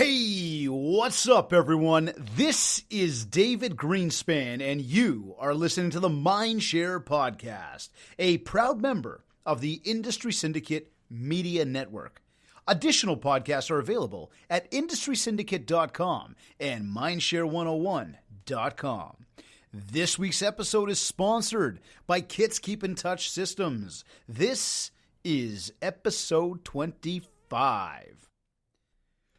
Hey, what's up, everyone? This is David Greenspan, and you are listening to the Mindshare Podcast, a proud member of the Industry Syndicate Media Network. Additional podcasts are available at industrysyndicate.com and mindshare101.com. This week's episode is sponsored by Kits Keep in Touch Systems. This is episode 25.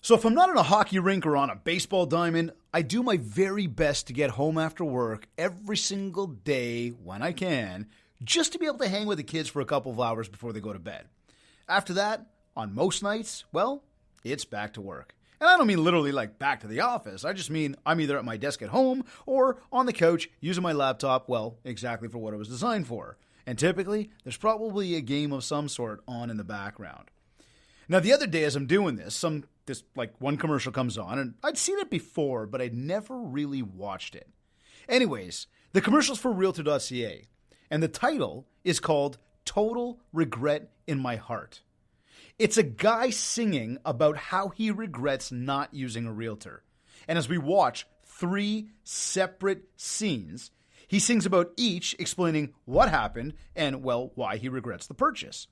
So if I'm not in a hockey rink or on a baseball diamond, I do my very best to get home after work every single day when I can, just to be able to hang with the kids for a couple of hours before they go to bed. After that, on most nights, well, it's back to work. And I don't mean literally like back to the office. I just mean I'm either at my desk at home or on the couch using my laptop, well, exactly for what it was designed for. And typically, there's probably a game of some sort on in the background. Now, the other day as I'm doing this, one commercial comes on, and I'd seen it before, but I'd never really watched it. Anyways, the commercial's for Realtor.ca, and the title is called Total Regret in My Heart. It's a guy singing about how he regrets not using a realtor. And as we watch 3 separate scenes, he sings about each explaining what happened and, well, why he regrets the purchase.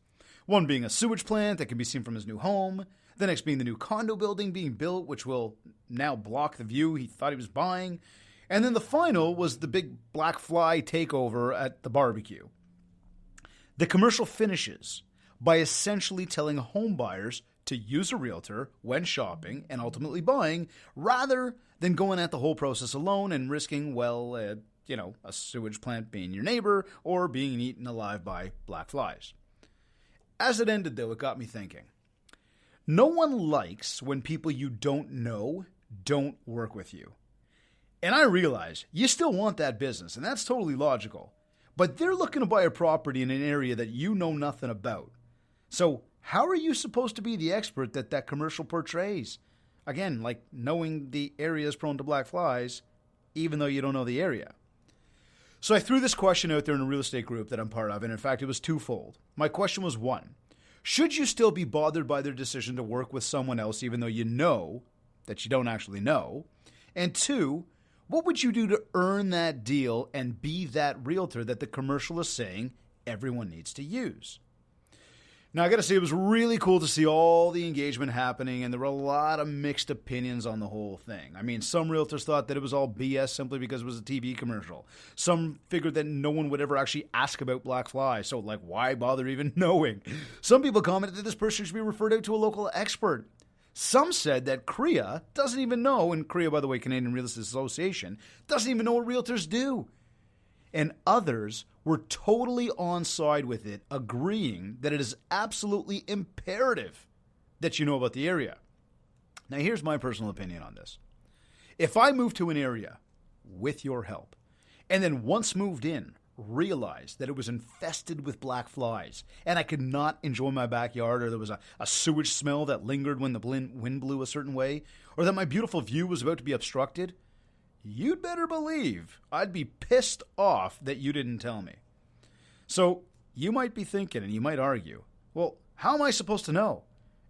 One being a sewage plant that can be seen from his new home. The next being the new condo building being built, which will now block the view he thought he was buying. And then the final was the big black fly takeover at the barbecue. The commercial finishes by essentially telling home buyers to use a realtor when shopping and ultimately buying, rather than going at the whole process alone and risking, a sewage plant being your neighbor or being eaten alive by black flies. As it ended, though, it got me thinking. No one likes when people you don't know don't work with you. And I realize you still want that business, and that's totally logical. But they're looking to buy a property in an area that you know nothing about. So how are you supposed to be the expert that commercial portrays? Again, like knowing the area is prone to black flies, even though you don't know the area. So I threw this question out there in a real estate group that I'm part of, and in fact, it was twofold. My question was 1, should you still be bothered by their decision to work with someone else even though you know that you don't actually know? And 2, what would you do to earn that deal and be that realtor that the commercial is saying everyone needs to use? Now, I got to say, it was really cool to see all the engagement happening, and there were a lot of mixed opinions on the whole thing. I mean, some realtors thought that it was all BS simply because it was a TV commercial. Some figured that no one would ever actually ask about black flies, so, why bother even knowing? Some people commented that this person should be referred out to a local expert. Some said that CREA doesn't even know, and CREA, by the way, Canadian Real Estate Association, doesn't even know what realtors do. And others were totally on side with it, agreeing that it is absolutely imperative that you know about the area. Now, here's my personal opinion on this. If I moved to an area with your help, and then once moved in, realized that it was infested with black flies, and I could not enjoy my backyard, or there was a sewage smell that lingered when the wind blew a certain way, or that my beautiful view was about to be obstructed, you'd better believe I'd be pissed off that you didn't tell me. So you might be thinking, and you might argue, well, how am I supposed to know?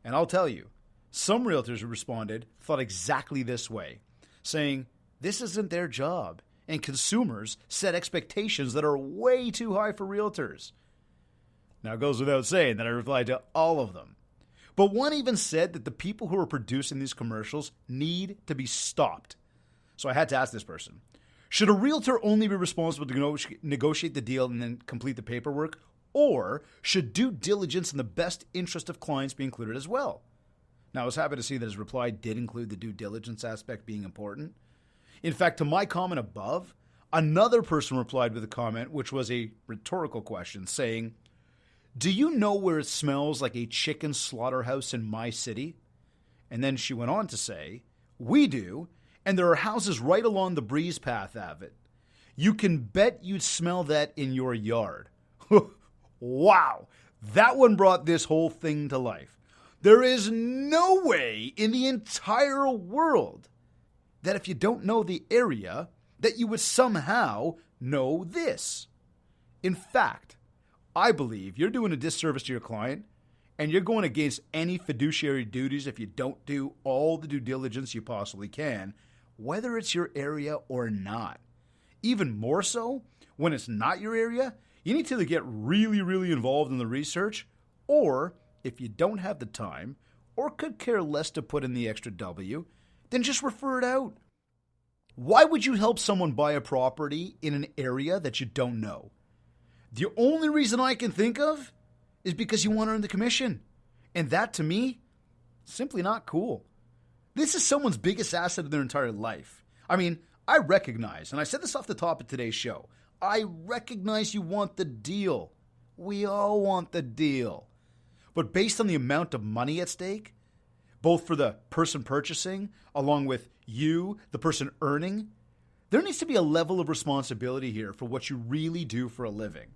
And I'll tell you, some realtors who responded thought exactly this way, saying this isn't their job, and consumers set expectations that are way too high for realtors. Now, it goes without saying that I replied to all of them. But one even said that the people who are producing these commercials need to be stopped. So I had to ask this person, should a realtor only be responsible to negotiate the deal and then complete the paperwork? Or should due diligence in the best interest of clients be included as well? Now, I was happy to see that his reply did include the due diligence aspect being important. In fact, to my comment above, another person replied with a comment, which was a rhetorical question, saying, do you know where it smells like a chicken slaughterhouse in my city? And then she went on to say, we do. And there are houses right along the breeze path of it. You can bet you'd smell that in your yard. Wow, that one brought this whole thing to life. There is no way in the entire world that if you don't know the area, that you would somehow know this. In fact, I believe you're doing a disservice to your client and you're going against any fiduciary duties if you don't do all the due diligence you possibly can, whether it's your area or not. Even more so, when it's not your area, you need to either get really, really involved in the research, or if you don't have the time or could care less to put in the extra W, then just refer it out. Why would you help someone buy a property in an area that you don't know? The only reason I can think of is because you want to earn the commission. And that, to me, simply not cool. This is someone's biggest asset of their entire life. I mean, I recognize, and I said this off the top of today's show, I recognize you want the deal. We all want the deal. But based on the amount of money at stake, both for the person purchasing, along with you, the person earning, there needs to be a level of responsibility here for what you really do for a living.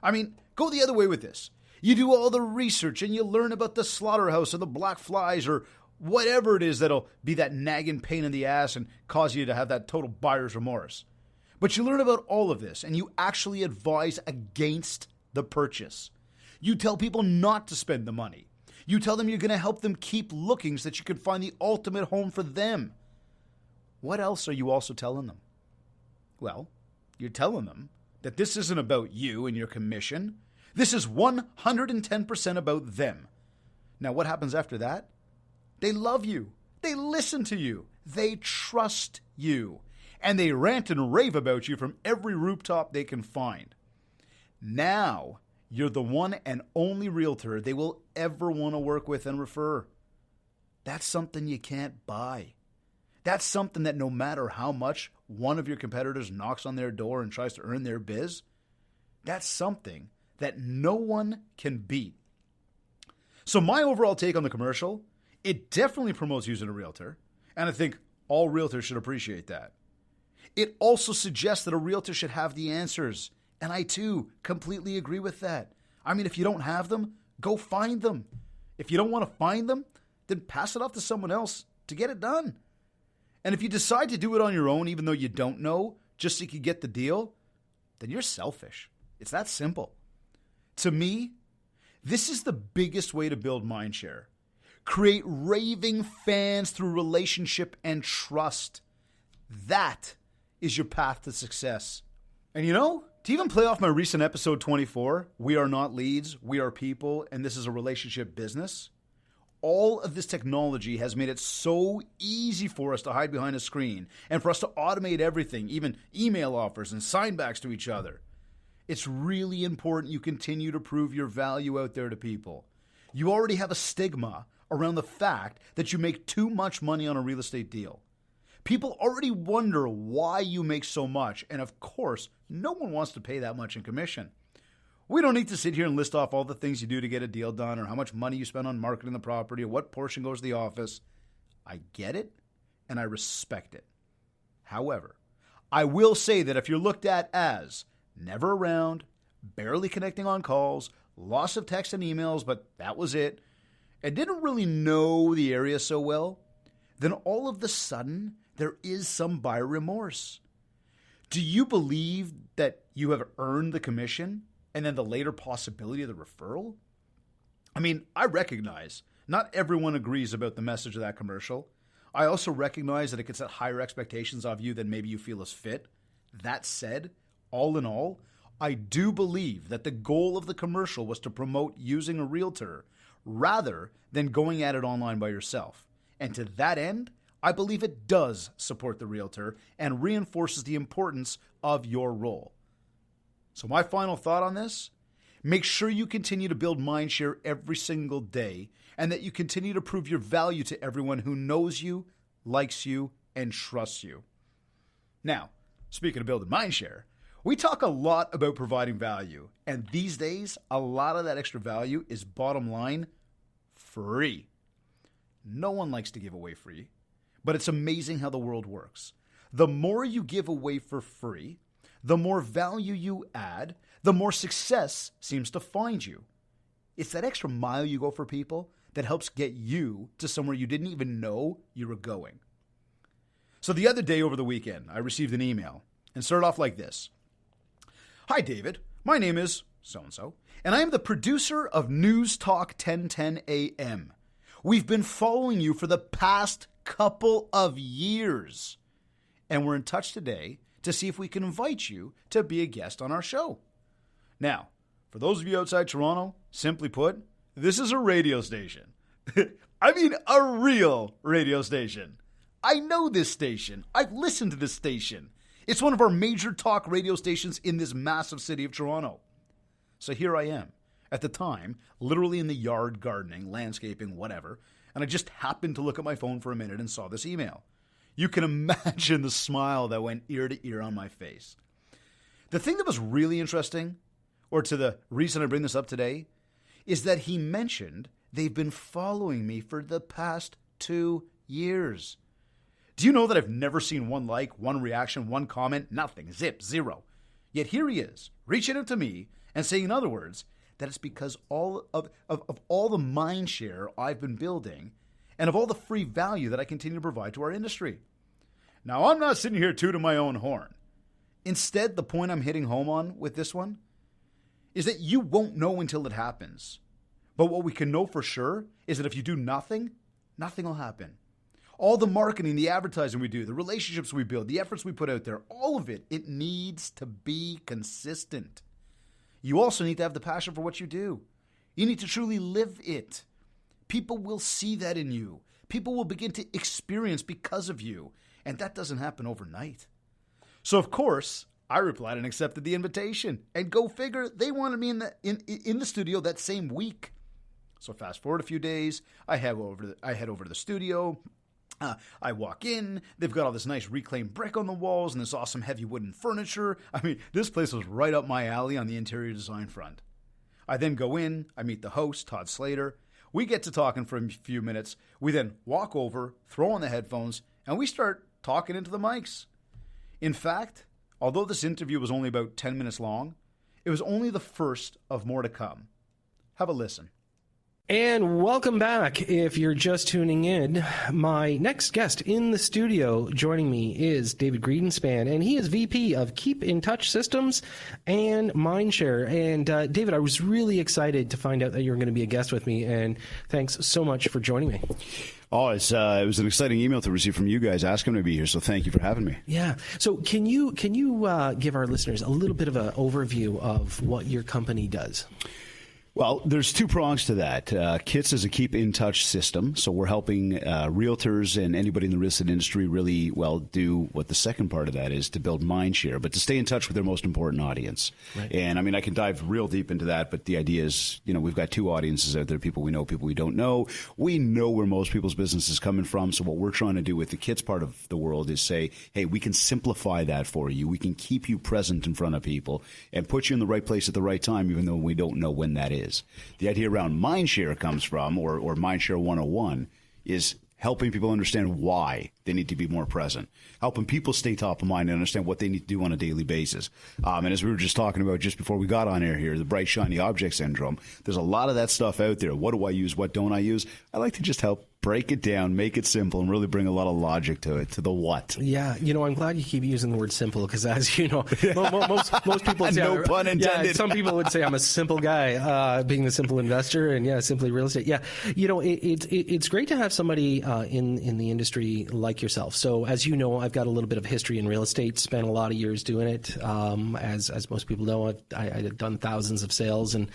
I mean, go the other way with this. You do all the research and you learn about the slaughterhouse or the black flies or whatever it is that'll be that nagging pain in the ass and cause you to have that total buyer's remorse. But you learn about all of this and you actually advise against the purchase. You tell people not to spend the money. You tell them you're going to help them keep looking so that you can find the ultimate home for them. What else are you also telling them? Well, you're telling them that this isn't about you and your commission. This is 110% about them. Now, what happens after that? They love you. They listen to you. They trust you. And they rant and rave about you from every rooftop they can find. Now, you're the one and only realtor they will ever want to work with and refer. That's something you can't buy. That's something that no matter how much one of your competitors knocks on their door and tries to earn their biz, that's something that no one can beat. So my overall take on the commercial, it definitely promotes using a realtor, and I think all realtors should appreciate that. It also suggests that a realtor should have the answers, and I too completely agree with that. I mean, if you don't have them, go find them. If you don't want to find them, then pass it off to someone else to get it done. And if you decide to do it on your own, even though you don't know, just so you can get the deal, then you're selfish. It's that simple. To me, this is the biggest way to build mindshare. Create raving fans through relationship and trust. That is your path to success. And you know, to even play off my recent episode 24, we are not leads, we are people, and this is a relationship business. All of this technology has made it so easy for us to hide behind a screen and for us to automate everything, even email offers and signbacks to each other. It's really important you continue to prove your value out there to people. You already have a stigma around the fact that you make too much money on a real estate deal. People already wonder why you make so much, and of course, no one wants to pay that much in commission. We don't need to sit here and list off all the things you do to get a deal done or how much money you spend on marketing the property or what portion goes to the office. I get it, and I respect it. However, I will say that if you're looked at as never around, barely connecting on calls, loss of text and emails, but that was it, and didn't really know the area so well, then all of a sudden, there is some buyer remorse. Do you believe that you have earned the commission and then the later possibility of the referral? I mean, I recognize not everyone agrees about the message of that commercial. I also recognize that it can set higher expectations of you than maybe you feel is fit. That said, all in all, I do believe that the goal of the commercial was to promote using a realtor rather than going at it online by yourself. And to that end, I believe it does support the realtor and reinforces the importance of your role. So my final thought on this, make sure you continue to build mindshare every single day and that you continue to prove your value to everyone who knows you, likes you, and trusts you. Now, speaking of building mindshare, we talk a lot about providing value, and these days, a lot of that extra value is bottom line free. No one likes to give away free, but it's amazing how the world works. The more you give away for free, the more value you add, the more success seems to find you. It's that extra mile you go for people that helps get you to somewhere you didn't even know you were going. So the other day over the weekend, I received an email and started off like this. Hi, David. My name is so-and-so, and I am the producer of Newstalk1010 AM. We've been following you for the past couple of years, and we're in touch today to see if we can invite you to be a guest on our show. Now, for those of you outside Toronto, simply put, this is a radio station. I mean, a real radio station. I know this station. I've listened to this station. It's one of our major talk radio stations in this massive city of Toronto. So here I am, at the time, literally in the yard gardening, landscaping, whatever, and I just happened to look at my phone for a minute and saw this email. You can imagine the smile that went ear to ear on my face. The thing that was really interesting, or to the reason I bring this up today, is that he mentioned they've been following me for the past 2 years. Do you know that I've never seen one like, one reaction, one comment, nothing, zip, zero. Yet here he is, reaching out to me and saying, in other words, that it's because all of all the mind share I've been building and of all the free value that I continue to provide to our industry. Now, I'm not sitting here tooting my own horn. Instead, the point I'm hitting home on with this one is that you won't know until it happens. But what we can know for sure is that if you do nothing, nothing will happen. All the marketing, the advertising we do, the relationships we build, the efforts we put out there, all of it, it needs to be consistent. You also need to have the passion for what you do. You need to truly live it. People will see that in you. People will begin to experience because of you. And that doesn't happen overnight. So, of course, I replied and accepted the invitation. And go figure, they wanted me in the studio that same week. So fast forward a few days, I head over to the studio. I walk in, they've got all this nice reclaimed brick on the walls and this awesome heavy wooden furniture. I mean, this place was right up my alley on the interior design front. I then go in, I meet the host, Todd Slater. We get to talking for a few minutes. We then walk over, throw on the headphones, and we start talking into the mics. In fact, although this interview was only about 10 minutes long, it was only the first of more to come. Have a listen. And welcome back. If you're just tuning in, my next guest in the studio joining me is David Greedenspan, and he is VP of Keep in Touch Systems and Mindshare. And David, I was really excited to find out that you were going to be a guest with me, and thanks so much for joining me. Oh, it was an exciting email to receive from you guys asking me to be here, so thank you for having me. Yeah. So can you give our listeners a little bit of an overview of what your company does? Well, there's two prongs to that. KITS is a keep in touch system, so we're helping realtors and anybody in the real estate industry really, do what the second part of that is, to build mind share, but to stay in touch with their most important audience. Right. And I mean, I can dive real deep into that, but the idea is, we've got two audiences out there, people we know, people we don't know. We know where most people's business is coming from, so what we're trying to do with the KITS part of the world is say, hey, we can simplify that for you. We can keep you present in front of people and put you in the right place at the right time, even though we don't know when that is. The idea around Mindshare comes from, or Mindshare 101, is helping people understand why they need to be more present, helping people stay top of mind and understand what they need to do on a daily basis. And as we were just talking about just before we got on air here, the bright, shiny object syndrome, there's a lot of that stuff out there. What do I use? What don't I use? I like to just help break it down, make it simple, and really bring a lot of logic to it, to the what. Yeah, I'm glad you keep using the word simple, because as you know, most people say, no pun intended. Yeah, some people would say I'm a simple guy, being the simple investor, and simply real estate. Yeah, it's great to have somebody in the industry like yourself. So as you know, I've got a little bit of history in real estate, spent a lot of years doing it. As most people know, I've done thousands of sales, and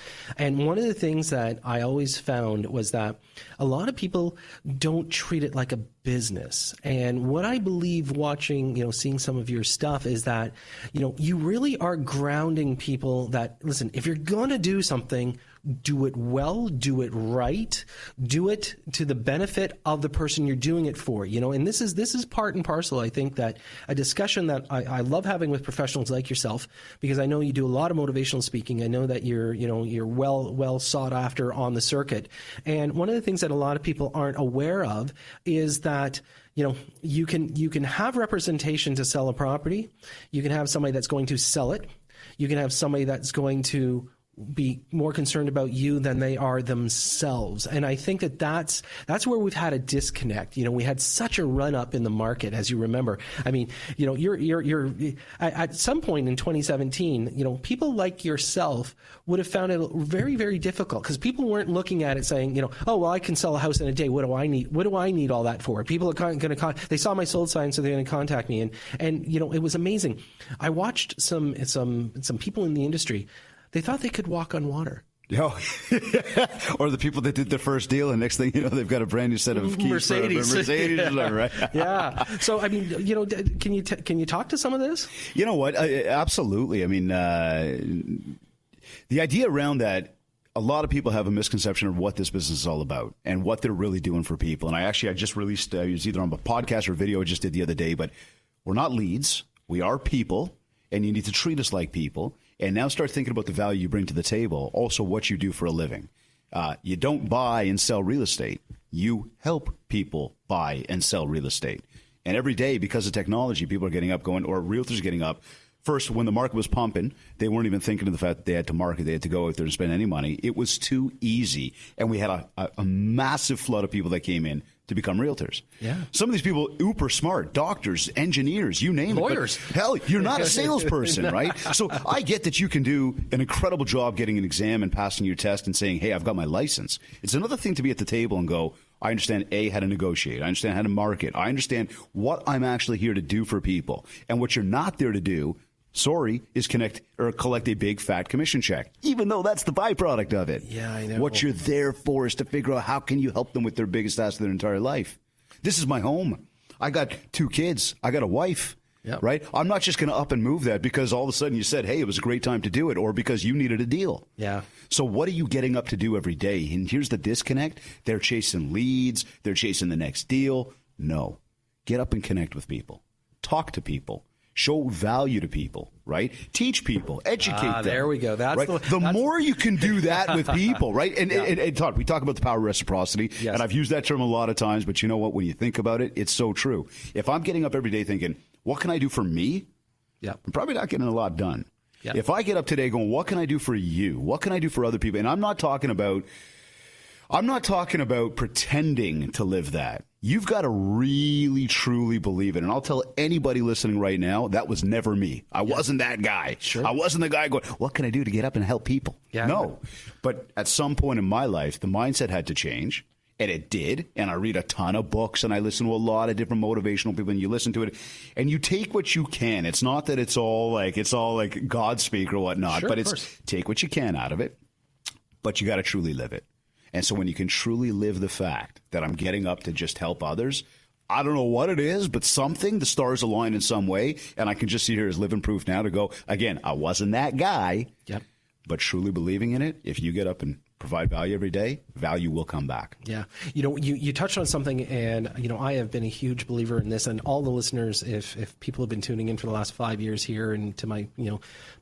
one of the things that I always found was that a lot of people don't treat it like a business. And what I believe watching, seeing some of your stuff is that, you really are grounding people that, listen, if you're going to do something, do it well, do it right, do it to the benefit of the person you're doing it for, and this is part and parcel. I think that a discussion that I love having with professionals like yourself, because I know you do a lot of motivational speaking. I know that you're well sought after on the circuit. And one of the things that a lot of people aren't aware of is that you can have representation to sell a property. You can have somebody that's going to sell it. You can have somebody that's going to be more concerned about you than they are themselves. And I think that's where we've had a disconnect. We had such a run up in the market, as you remember. I mean, you're at some point in 2017, people like yourself would have found it very, very difficult because people weren't looking at it saying, oh, well, I can sell a house in a day. What do I need? What do I need all that for? People are going to they saw my sold sign, so they're going to contact me. And it was amazing. I watched some people in the industry. They thought they could walk on water. Oh. Or the people that did their first deal, and next thing you know, they've got a brand new set of keys Mercedes. For a Mercedes, yeah. Right? Yeah. So I mean, can you talk to some of this? You know what? Absolutely. I mean, the idea around that, a lot of people have a misconception of what this business is all about and what they're really doing for people. And I just released, it was either on a podcast or video I just did the other day, but we're not leads. We are people, and you need to treat us like people. And now start thinking about the value you bring to the table, also what you do for a living. You don't buy and sell real estate. You help people buy and sell real estate. And every day, because of technology, people are getting up going, or realtors are getting up. First, when the market was pumping, they weren't even thinking of the fact that they had to market. They had to go out there and spend any money. It was too easy. And we had a massive flood of people that came in to become realtors. Yeah. Some of these people, uber smart, doctors, engineers, you name Lawyers. it. But hell, you're not a salesperson, right? So I get that you can do an incredible job getting an exam and passing your test and saying, hey, I've got my license. It's another thing to be at the table and go, I understand, A, how to negotiate. I understand how to market. I understand what I'm actually here to do for people. And what you're not there to do, is collect a big fat commission check, even though that's the byproduct of it. Yeah, I know. What you're there for is to figure out how can you help them with their biggest ask of their entire life. This is my home. I got 2 kids. I got a wife. Yep. Right? I'm not just going to up and move that because all of a sudden you said, hey, it was a great time to do it, or because you needed a deal. Yeah. So what are you getting up to do every day? And here's the disconnect. They're chasing leads. They're chasing the next deal. No. Get up and connect with people. Talk to people. Show value to people, right? Teach people, educate them. There we go. That's right? The more you can do that with people, right? And Todd, we talk about the power of reciprocity, yes. And I've used that term a lot of times, but you know what? When you think about it, it's so true. If I'm getting up every day thinking, what can I do for me? Yep. I'm probably not getting a lot done. Yep. If I get up today going, what can I do for you? What can I do for other people? And I'm not talking about pretending to live that. You've got to really, truly believe it. And I'll tell anybody listening right now, that was never me. I wasn't that guy. Sure. I wasn't the guy going, what can I do to get up and help people? Yeah. No. But at some point in my life, the mindset had to change. And it did. And I read a ton of books and I listen to a lot of different motivational people, and you listen to it and you take what you can. It's not that it's all like Godspeak or whatnot, sure, but it's take what you can out of it. But you got to truly live it. And so when you can truly live the fact that I'm getting up to just help others, I don't know what it is, but something, the stars align in some way. And I can just see here as living proof now to go, again, I wasn't that guy, Yep. But truly believing in it, if you get up and provide value every day, value will come back. Yeah. You touched on something, and, I have been a huge believer in this, and all the listeners, if people have been tuning in for the last 5 years here and to my,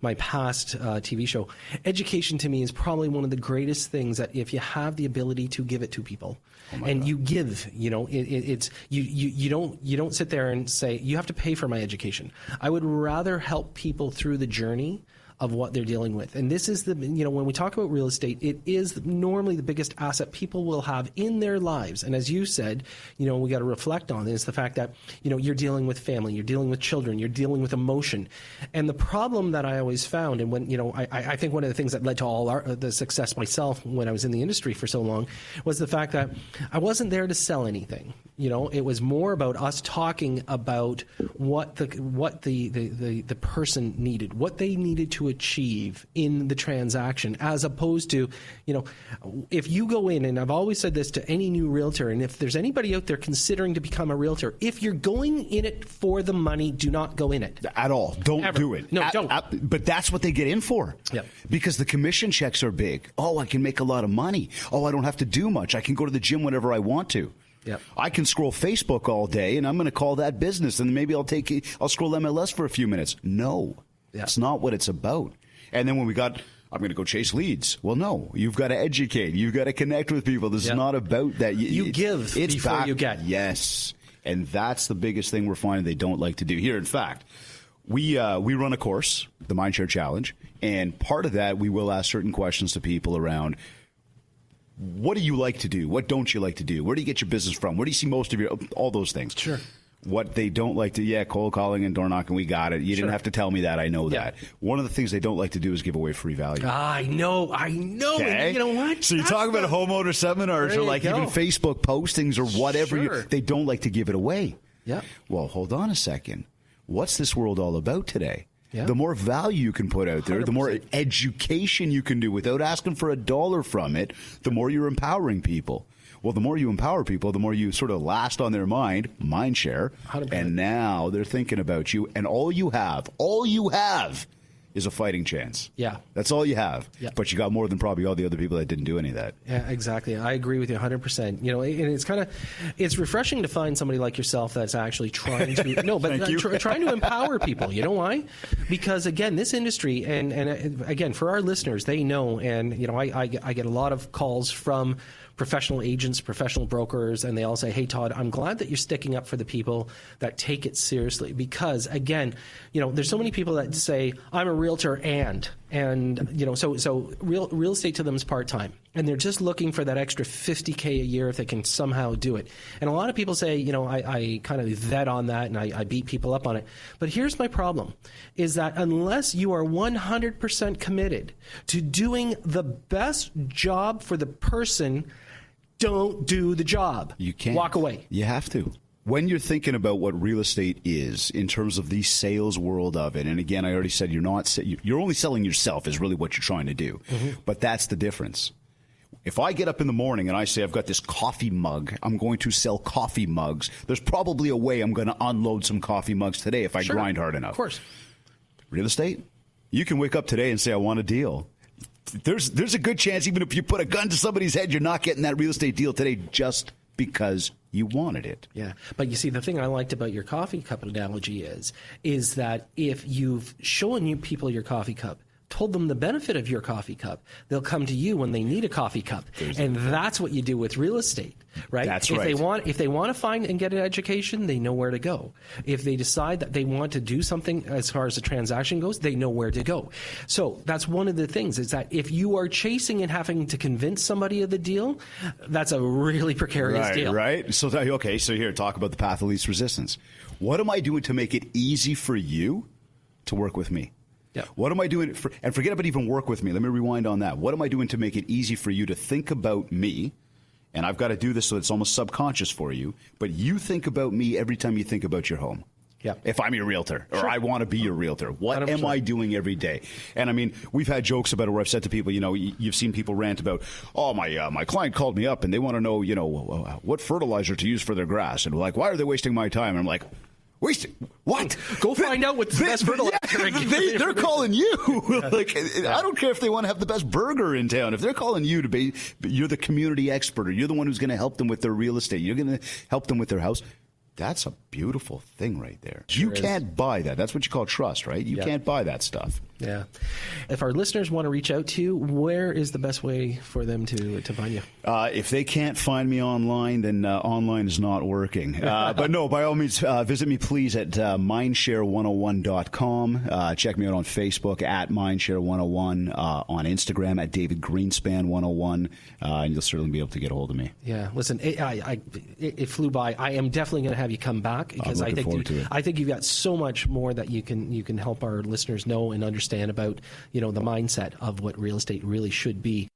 my past TV show, education to me is probably one of the greatest things that if you have the ability to give it to people, and God. You give, it's you don't sit there and say, you have to pay for my education. I would rather help people through the journey of what they're dealing with. And this is when we talk about real estate, it is normally the biggest asset people will have in their lives. And as you said, we got to reflect on is the fact that, you're dealing with family, you're dealing with children, you're dealing with emotion. And the problem that I always found, and when, I think one of the things that led to all the success myself when I was in the industry for so long was the fact that I wasn't there to sell anything. It was more about us talking about what the person needed, what they needed to achieve in the transaction, as opposed to, if you go in, and I've always said this to any new realtor, and if there's anybody out there considering to become a realtor, if you're going in it for the money, do not go in it. At all. Don't Ever. do it. No, don't. But that's what they get in for. Yep. Because the commission checks are big. Oh, I can make a lot of money. Oh, I don't have to do much. I can go to the gym whenever I want to. Yep. I can scroll Facebook all day, and I'm going to call that business, and maybe I'll scroll MLS for a few minutes. No, That's not what it's about. And then when I'm going to go chase leads. Well, no, you've got to educate. You've got to connect with people. This is not about that. You give before you get. Yes. And that's the biggest thing we're finding they don't like to do. Here, in fact, We run a course, the Mindshare Challenge, and part of that we will ask certain questions to people around what do you like to do? What don't you like to do? Where do you get your business from? Where do you see most of all those things? Sure. What they don't like to, cold calling and door knocking, we got it. You didn't have to tell me that. I know that. One of the things they don't like to do is give away free value. I know. Okay. And you know what? So you talk about homeowner seminars or like even Facebook postings or whatever. Sure. They don't like to give it away. Yeah. Well, hold on a second. What's this world all about today? Yeah. The more value you can put out there, 100%. the more education you can do without asking for $1 from it, the more you're empowering people. Well, the more you empower people, the more you sort of last on their mind share. 100%. And now they're thinking about you. And all you have is a fighting chance. Yeah. That's all you have. Yeah. But you got more than probably all the other people that didn't do any of that. Yeah, exactly. I agree with you 100%. You know, and it's refreshing to find somebody like yourself that's actually trying to trying to empower people. You know why? Because again, this industry and again, for our listeners, they know, and you know, I get a lot of calls from professional agents, professional brokers, and they all say, hey, Todd, I'm glad that you're sticking up for the people that take it seriously. Because, again, you know, there's so many people that say, I'm a realtor and you know, so real estate to them is part-time. And they're just looking for that extra $50K a year if they can somehow do it. And a lot of people say, you know, I kind of vet on that and I beat people up on it. But here's my problem, is that unless you are 100% committed to doing the best job for the person, don't do the job. You can't. Walk away. You have to. When you're thinking about what real estate is in terms of the sales world of it, and again, I already said you're only selling yourself is really what you're trying to do. Mm-hmm. But that's the difference. If I get up in the morning and I say I've got this coffee mug, I'm going to sell coffee mugs, there's probably a way I'm going to unload some coffee mugs today if I grind hard enough. Of course. Real estate, you can wake up today and say, I want a deal. There's a good chance even if you put a gun to somebody's head, you're not getting that real estate deal today just because you wanted it. Yeah. But you see, the thing I liked about your coffee cup analogy is that if you've shown people your coffee cup, told them the benefit of your coffee cup, they'll come to you when they need a coffee cup. And that's what you do with real estate, right? That's right. If they want to find and get an education, they know where to go. If they decide that they want to do something as far as the transaction goes, they know where to go. So that's one of the things, is that if you are chasing and having to convince somebody of the deal, that's a really precarious deal. Right. So here, talk about the path of least resistance. What am I doing to make it easy for you to work with me? Yeah. What am I doing and forget about even work with me. Let me rewind on that. What am I doing to make it easy for you to think about me? And I've got to do this so it's almost subconscious for you. But you think about me every time you think about your home. Yeah. If I'm your realtor or I want to be your realtor, what 100%. am I doing every day? And I mean, we've had jokes about it where I've said to people, you know, you've seen people rant about, my client called me up and they want to know, you know, what fertilizer to use for their grass. And like, why are they wasting my time? And I'm like, wasting what? Go find out what's the best fertilizer. They're calling you. I don't care if they want to have the best burger in town. If they're calling you to be, you're the community expert, or you're the one who's going to help them with their real estate. You're going to help them with their house. That's a beautiful thing right there. Sure you can't buy that. That's what you call trust, right? You can't buy that stuff. Yeah. If our listeners want to reach out to you, where is the best way for them to find you? If they can't find me online, then online is not working. But no, by all means, visit me please at mindshare101.com. Check me out on Facebook at mindshare101, on Instagram at David Greenspan101, and you'll certainly be able to get a hold of me. Yeah, listen, it flew by. I am definitely going to have you come back because I think you've got so much more that you can help our listeners know and understand about, you know, the mindset of what real estate really should be.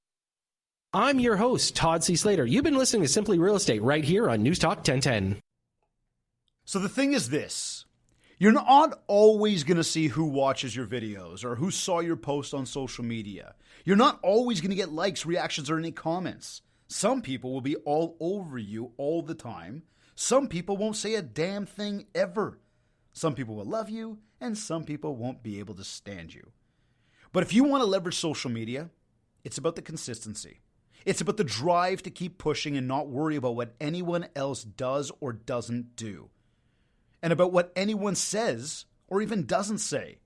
I'm your host, Todd C. Slater. You've been listening to Simply Real Estate right here on Newstalk 1010. So the thing is this. You're not always going to see who watches your videos or who saw your post on social media. You're not always going to get likes, reactions, or any comments. Some people will be all over you all the time. Some people won't say a damn thing ever. Some people will love you, and some people won't be able to stand you. But if you want to leverage social media, it's about the consistency. It's about the drive to keep pushing and not worry about what anyone else does or doesn't do. And about what anyone says or even doesn't say.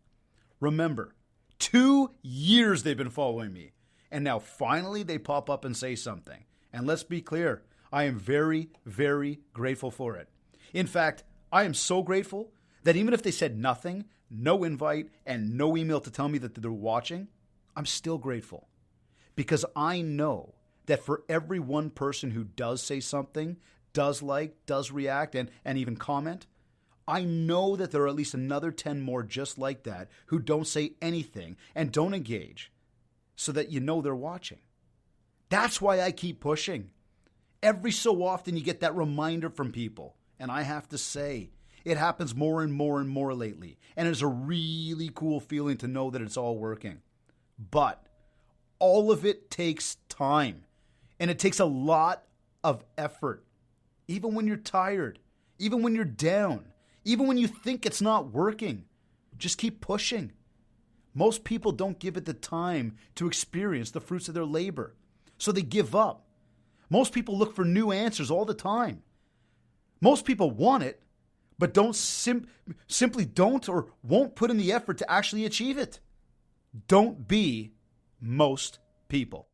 Remember, 2 years they've been following me, and now finally they pop up and say something. And let's be clear, I am very, very grateful for it. In fact, I am so grateful that even if they said nothing, no invite, and no email to tell me that they're watching, I'm still grateful. Because I know that for every one person who does say something, does like, does react, and even comment, I know that there are at least another 10 more just like that who don't say anything and don't engage, so that you know they're watching. That's why I keep pushing. Every so often you get that reminder from people, and I have to say, it happens more and more and more lately, and it's a really cool feeling to know that it's all working. But all of it takes time, and it takes a lot of effort. Even when you're tired, even when you're down, even when you think it's not working, just keep pushing. Most people don't give it the time to experience the fruits of their labor, so they give up. Most people look for new answers all the time. Most people want it, but don't simply don't or won't put in the effort to actually achieve it. Don't be most people.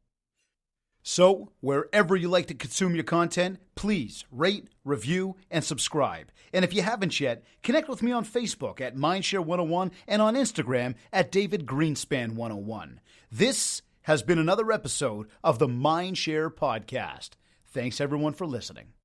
So, wherever you like to consume your content, please rate, review, and subscribe. And if you haven't yet, connect with me on Facebook at Mindshare101 and on Instagram at DavidGreenspan101. This has been another episode of the Mindshare Podcast. Thanks, everyone, for listening.